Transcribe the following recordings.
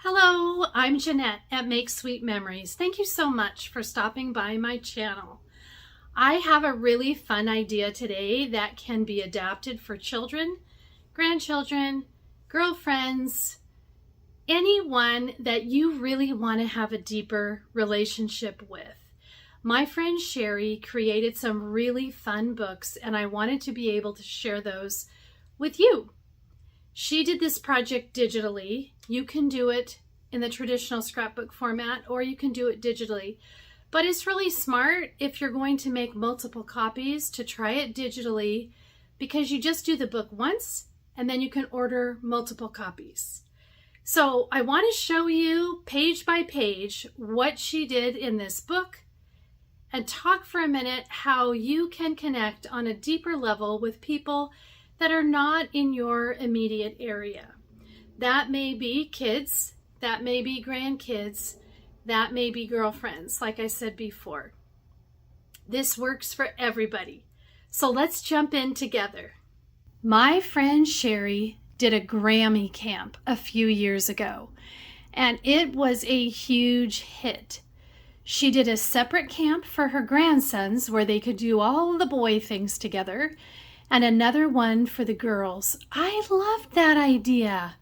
Hello, I'm Jeanette at Make Sweet Memories. Thank you so much for stopping by my channel. I have a really fun idea today that can be adapted for children, grandchildren, girlfriends, anyone that you really want to have a deeper relationship with. My friend Sherry created some really fun books and I wanted to be able to share those with you. She did this project digitally. You can do it in the traditional scrapbook format or you can do it digitally. But it's really smart if you're going to make multiple copies to try it digitally because you just do the book once and then you can order multiple copies. So I want to show you page by page what she did in this book and talk for a minute how you can connect on a deeper level with people that are not in your immediate area. That may be kids, that may be grandkids, that may be girlfriends, like I said before. This works for everybody. So let's jump in together. My friend Sherry did a Grammy camp a few years ago, and it was a huge hit. She did a separate camp for her grandsons where they could do all the boy things together, and another one for the girls. I loved that idea.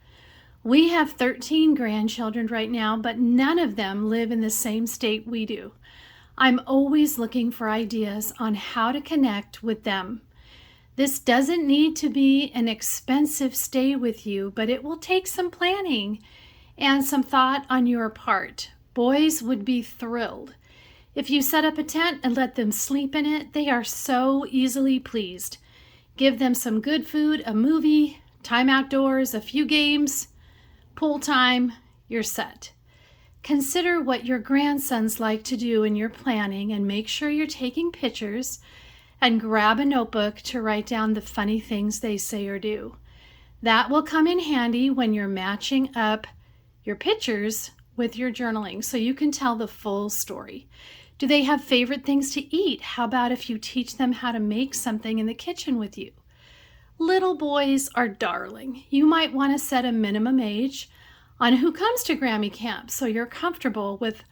We have 13 grandchildren right now, but none of them live in the same state we do. I'm always looking for ideas on how to connect with them. This doesn't need to be an expensive stay with you, but it will take some planning and some thought on your part. Boys would be thrilled. If you set up a tent and let them sleep in it, they are so easily pleased. Give them some good food, a movie, time outdoors, a few games, pool time, you're set. Consider what your grandsons like to do in your planning and make sure you're taking pictures and grab a notebook to write down the funny things they say or do. That will come in handy when you're matching up your pictures with your journaling so you can tell the full story. Do they have favorite things to eat? How about if you teach them how to make something in the kitchen with you? Little boys are darling. You might want to set a minimum age on who comes to Grammy camp so you're comfortable with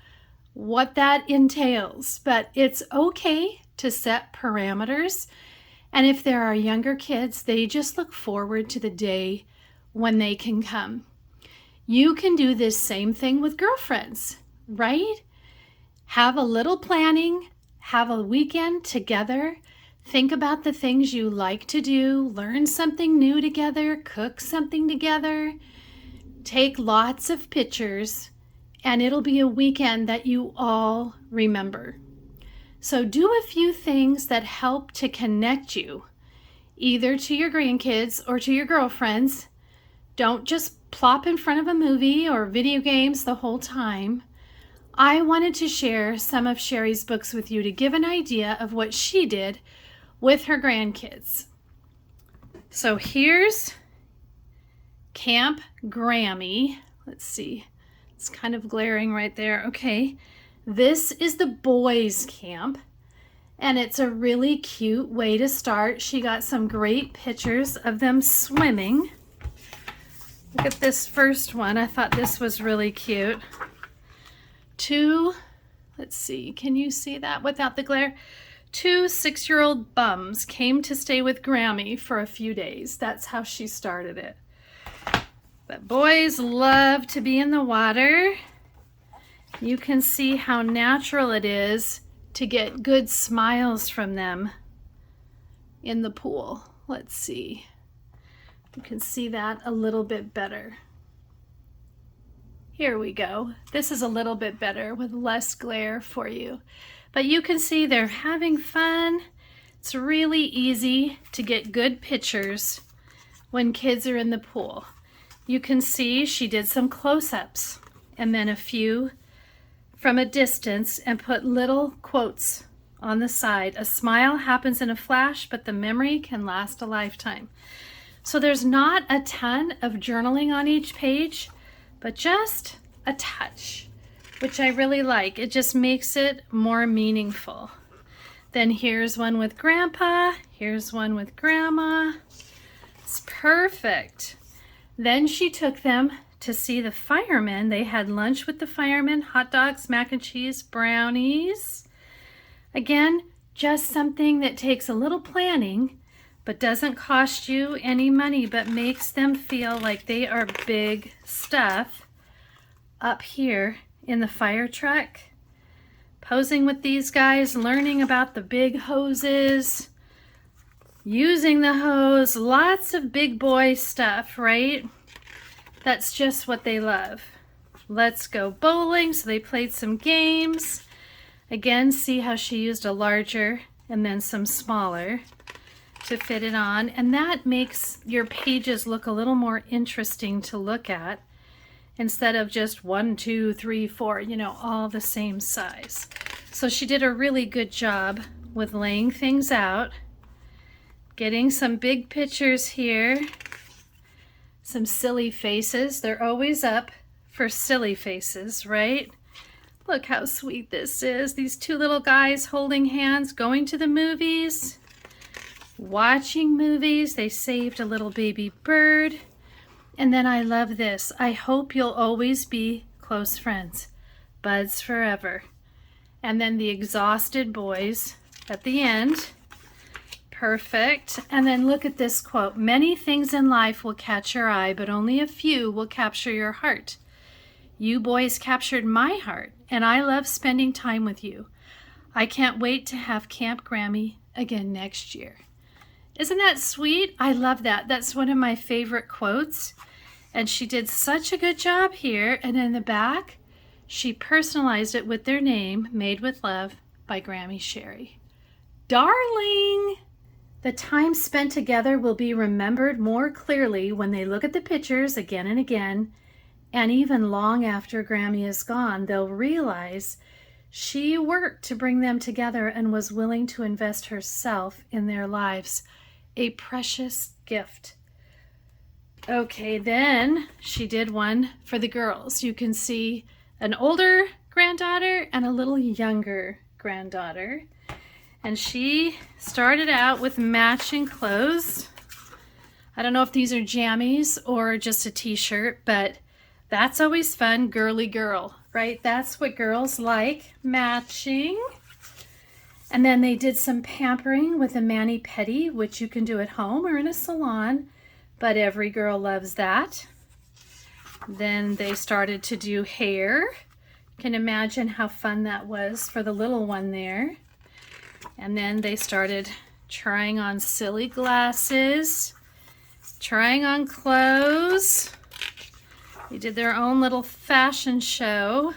what that entails. But it's okay to set parameters. And if there are younger kids, they just look forward to the day when they can come. You can do this same thing with girlfriends, right? Have a little planning, have a weekend together, think about the things you like to do, learn something new together, cook something together, take lots of pictures, and it'll be a weekend that you all remember. So do a few things that help to connect you, either to your grandkids or to your girlfriends. Don't just plop in front of a movie or video games the whole time. I wanted to share some of Sherry's books with you to give an idea of what she did with her grandkids. So here's Camp Grammy. Let's see, it's kind of glaring right there. Okay, this is the boys' camp, and it's a really cute way to start. She got some great pictures of them swimming. Look at this first one. I thought this was really cute. Let's see, can you see that without the glare? 2 6-year-old bums came to stay with Grammy for a few days. That's how she started it. But boys love to be in the water. You can see how natural it is to get good smiles from them in the pool. Let's see. You can see that a little bit better. Here we go. This is a little bit better with less glare for you. But you can see they're having fun. It's really easy to get good pictures when kids are in the pool. You can see she did some close-ups and then a few from a distance and put little quotes on the side. A smile happens in a flash, but the memory can last a lifetime. So there's not a ton of journaling on each page, but just a touch, which I really like. It just makes it more meaningful. Then here's one with Grandpa, here's one with Grandma. It's perfect. Then she took them to see the firemen. They had lunch with the firemen, hot dogs, mac and cheese, brownies. Again, just something that takes a little planning, but doesn't cost you any money, but makes them feel like they are big stuff up here in the fire truck. Posing with these guys, learning about the big hoses, using the hose, lots of big boy stuff, right? That's just what they love. Let's go bowling. So they played some games. Again, see how she used a larger and then some smaller to fit it on. And that makes your pages look a little more interesting to look at instead of just 1, 2, 3, 4, you know, all the same size. So she did a really good job with laying things out, getting some big pictures here, some silly faces. They're always up for silly faces, right? Look how sweet this is. These two little guys holding hands, going to the movies, watching movies. They saved a little baby bird. And then I love this. I hope you'll always be close friends. Buds forever. And then the exhausted boys at the end. Perfect. And then look at this quote. Many things in life will catch your eye, but only a few will capture your heart. You boys captured my heart, and I love spending time with you. I can't wait to have Camp Grammy again next year. Isn't that sweet? I love that. That's one of my favorite quotes. And she did such a good job here. And in the back, she personalized it with their name, Made with Love by Grammy Sherry. Darling! The time spent together will be remembered more clearly when they look at the pictures again and again. And even long after Grammy is gone, they'll realize she worked to bring them together and was willing to invest herself in their lives. A precious gift. Okay, then she did one for the girls. You can see an older granddaughter and a little younger granddaughter. And she started out with matching clothes. I don't know if these are jammies or just a t-shirt, but that's always fun. Girly girl, right? That's what girls like, matching. And then they did some pampering with a mani-pedi, which you can do at home or in a salon, but every girl loves that. Then they started to do hair. You can imagine how fun that was for the little one there. And then they started trying on silly glasses, trying on clothes. They did their own little fashion show.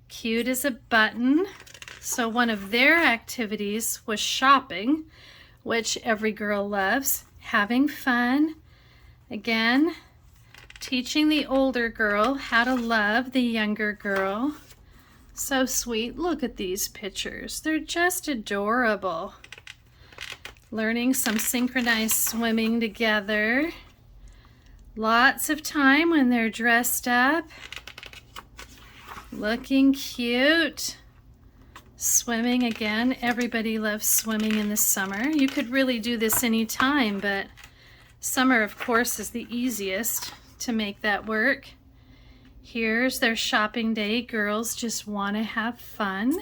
Cute as a button. So one of their activities was shopping, which every girl loves. Having fun. Again, teaching the older girl how to love the younger girl. So sweet. Look at these pictures. They're just adorable. Learning some synchronized swimming together. Lots of time when they're dressed up. Looking cute. Swimming again. Everybody loves swimming in the summer. You could really do this anytime, but summer, of course, is the easiest to make that work. Here's their shopping day. Girls just want to have fun.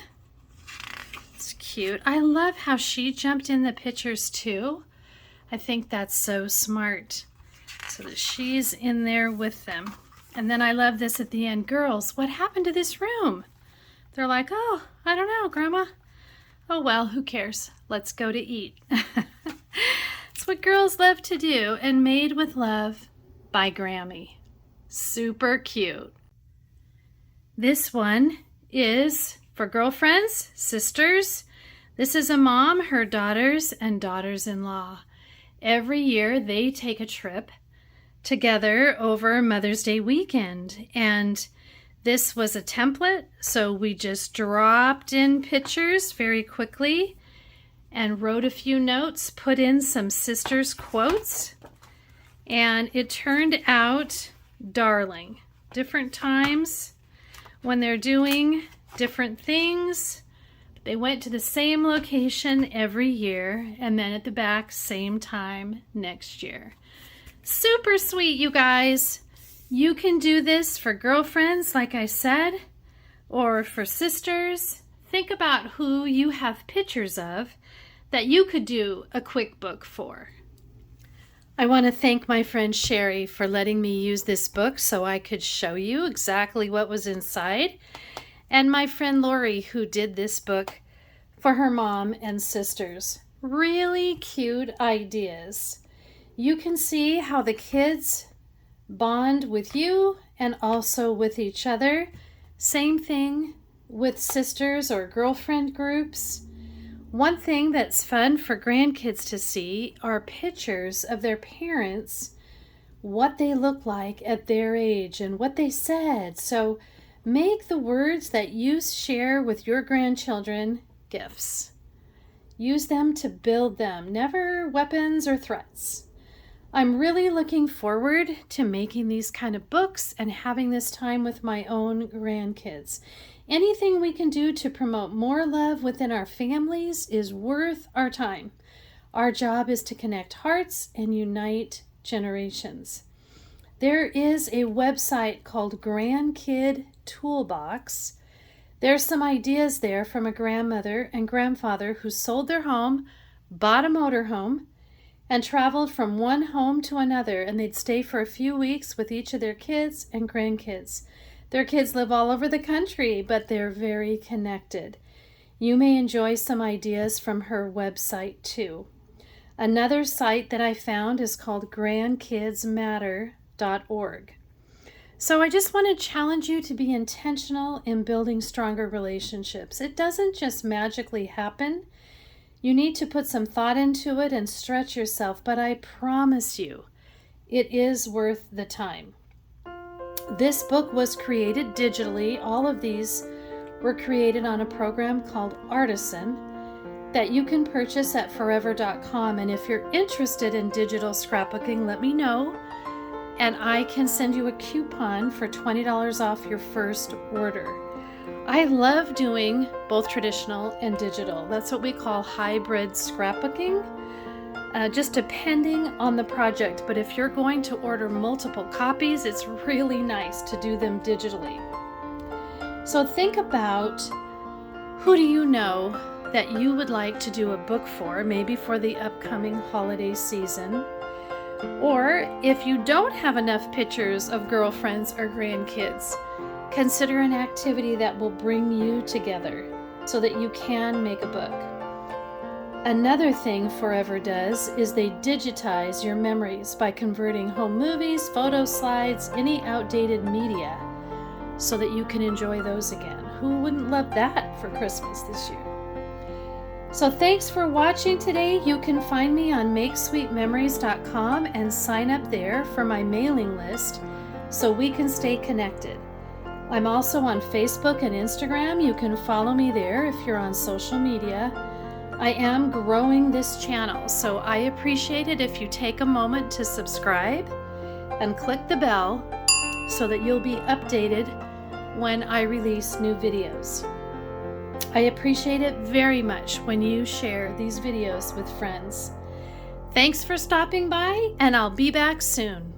It's cute. I love how she jumped in the pictures too. I think that's so smart. So that she's in there with them. And then I love this at the end. Girls, what happened to this room? They're like, oh, I don't know, Grandma. Oh, well, who cares? Let's go to eat. It's what girls love to do. And Made with Love by Grammy. Super cute. This one is for girlfriends, sisters. This is a mom, her daughters, and daughters-in-law. Every year they take a trip together over Mother's Day weekend. And this was a template, so we just dropped in pictures very quickly and wrote a few notes, put in some sisters' quotes, and it turned out darling. Different times when they're doing different things. They went to the same location every year, and then at the back, same time next year. Super sweet, you guys. You can do this for girlfriends, like I said, or for sisters. Think about who you have pictures of that you could do a quick book for. I want to thank my friend Sherry for letting me use this book so I could show you exactly what was inside, and my friend Laurie, who did this book for her mom and sisters. Really cute ideas. You can see how the kids bond with you and also with each other. Same thing with sisters or girlfriend groups. One thing that's fun for grandkids to see are pictures of their parents, what they look like at their age and what they said. So make the words that you share with your grandchildren gifts. Use them to build them, never weapons or threats. I'm really looking forward to making these kind of books and having this time with my own grandkids. Anything we can do to promote more love within our families is worth our time. Our job is to connect hearts and unite generations. There is a website called Grandkid Toolbox. There's some ideas there from a grandmother and grandfather who sold their home, bought a motorhome, and traveled from one home to another, and they'd stay for a few weeks with each of their kids and grandkids. Their kids live all over the country, but they're very connected. You may enjoy some ideas from her website too. Another site that I found is called grandkidsmatter.org. So I just want to challenge you to be intentional in building stronger relationships. It doesn't just magically happen. You need to put some thought into it and stretch yourself, but I promise you, it is worth the time. This book was created digitally. All of these were created on a program called Artisan that you can purchase at forever.com. And if you're interested in digital scrapbooking, let me know, and I can send you a coupon for $20 off your first order. I love doing both traditional and digital. That's what we call hybrid scrapbooking, just depending on the project. But if you're going to order multiple copies, it's really nice to do them digitally. So think about, who do you know that you would like to do a book for, maybe for the upcoming holiday season? Or if you don't have enough pictures of girlfriends or grandkids, consider an activity that will bring you together so that you can make a book. Another thing Forever does is they digitize your memories by converting home movies, photo slides, any outdated media, so that you can enjoy those again. Who wouldn't love that for Christmas this year? So thanks for watching today. You can find me on makesweetmemories.com and sign up there for my mailing list so we can stay connected. I'm also on Facebook and Instagram. You can follow me there if you're on social media. I am growing this channel, so I appreciate it if you take a moment to subscribe and click the bell so that you'll be updated when I release new videos. I appreciate it very much when you share these videos with friends. Thanks for stopping by, and I'll be back soon.